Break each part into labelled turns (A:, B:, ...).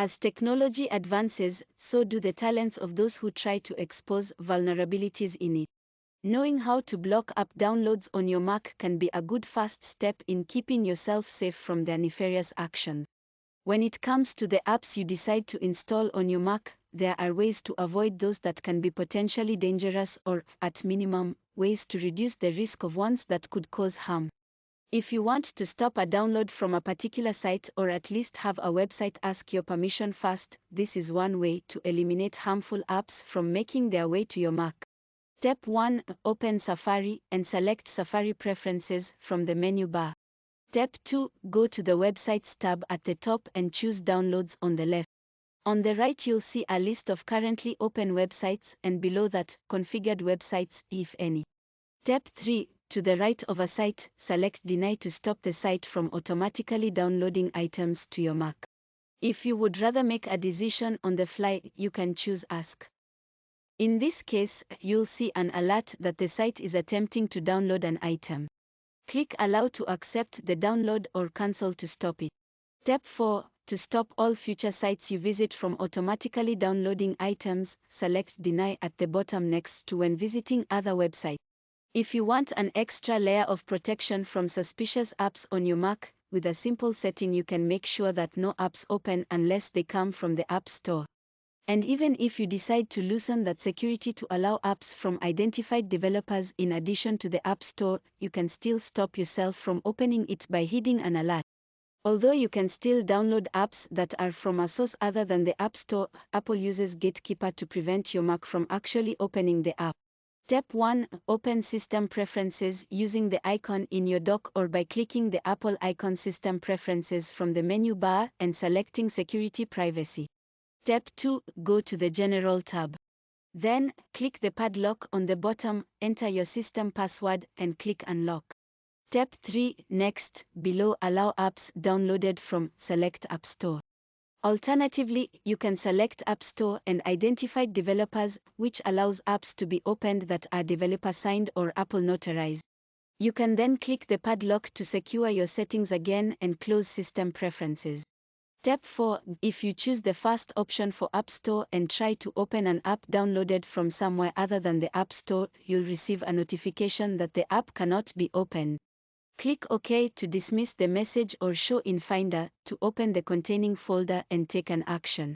A: As technology advances, so do the talents of those who try to expose vulnerabilities in it. Knowing how to block app downloads on your Mac can be a good first step in keeping yourself safe from their nefarious actions. When it comes to the apps you decide to install on your Mac, there are ways to avoid those that can be potentially dangerous or, at minimum, ways to reduce the risk of ones that could cause harm. If you want to stop a download from a particular site or at least have a website ask your permission first, this is one way to eliminate harmful apps from making their way to your Mac. Step 1. Open Safari and select Safari Preferences from the menu bar. Step 2. Go to the Websites tab at the top and choose Downloads on the left. On the right you'll see a list of currently open websites and below that, configured websites, if any. Step 3. To the right of a site, select Deny to stop the site from automatically downloading items to your Mac. If you would rather make a decision on the fly, you can choose Ask. In this case, you'll see an alert that the site is attempting to download an item. Click Allow to accept the download or Cancel to stop it. Step 4. To stop all future sites you visit from automatically downloading items, select Deny at the bottom next to when visiting other websites. If you want an extra layer of protection from suspicious apps on your Mac, with a simple setting you can make sure that no apps open unless they come from the App Store. And even if you decide to loosen that security to allow apps from identified developers in addition to the App Store, you can still stop yourself from opening it by hiding an alert. Although you can still download apps that are from a source other than the App Store, Apple uses Gatekeeper to prevent your Mac from actually opening the app. Step 1. Open System Preferences using the icon in your dock or by clicking the Apple icon System Preferences from the menu bar and selecting Security Privacy. Step 2. Go to the General tab. Then, click the padlock on the bottom, enter your system password, and click Unlock. Step 3. Next, below Allow Apps Downloaded from, select App Store. Alternatively, you can select App Store and Identified Developers, which allows apps to be opened that are developer-signed or Apple notarized. You can then click the padlock to secure your settings again and close System Preferences. Step 4. If you choose the first option for App Store and try to open an app downloaded from somewhere other than the App Store, you'll receive a notification that the app cannot be opened. Click OK to dismiss the message or show in Finder to open the containing folder and take an action.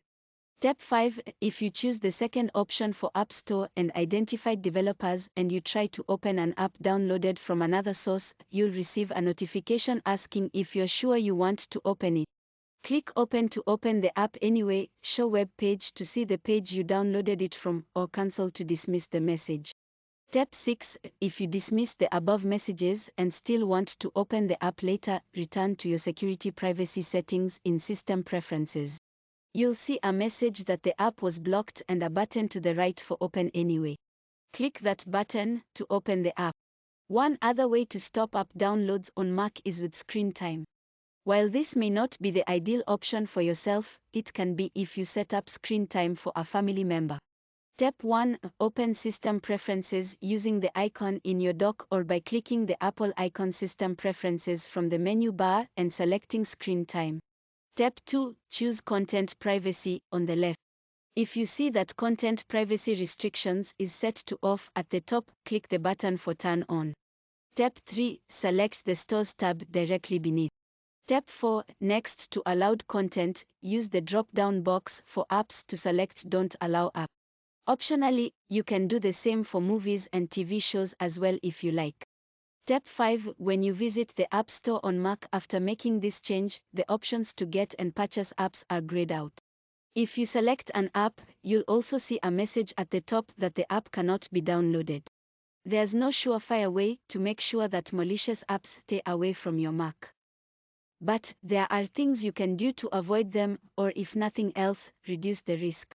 A: Step 5. If you choose the second option for App Store and Identified Developers and you try to open an app downloaded from another source, you'll receive a notification asking if you're sure you want to open it. Click Open to open the app anyway, show web page to see the page you downloaded it from, or Cancel to dismiss the message. Step 6. If you dismiss the above messages and still want to open the app later, return to your security privacy settings in System Preferences. You'll see a message that the app was blocked and a button to the right for Open Anyway. Click that button to open the app. One other way to stop app downloads on Mac is with screen time. While this may not be the ideal option for yourself, it can be if you set up screen time for a family member. Step 1. Open System Preferences using the icon in your dock or by clicking the Apple icon System Preferences from the menu bar and selecting Screen Time. Step 2. Choose Content Privacy on the left. If you see that Content Privacy Restrictions is set to Off at the top, click the button for Turn On. Step 3. Select the Stores tab directly beneath. Step 4. Next to Allowed Content, use the drop-down box for apps to select Don't Allow App. Optionally, you can do the same for movies and TV shows as well if you like. Step 5. When you visit the App Store on Mac after making this change, the options to get and purchase apps are grayed out. If you select an app, you'll also see a message at the top that the app cannot be downloaded. There's no surefire way to make sure that malicious apps stay away from your Mac. But there are things you can do to avoid them, or if nothing else, reduce the risk.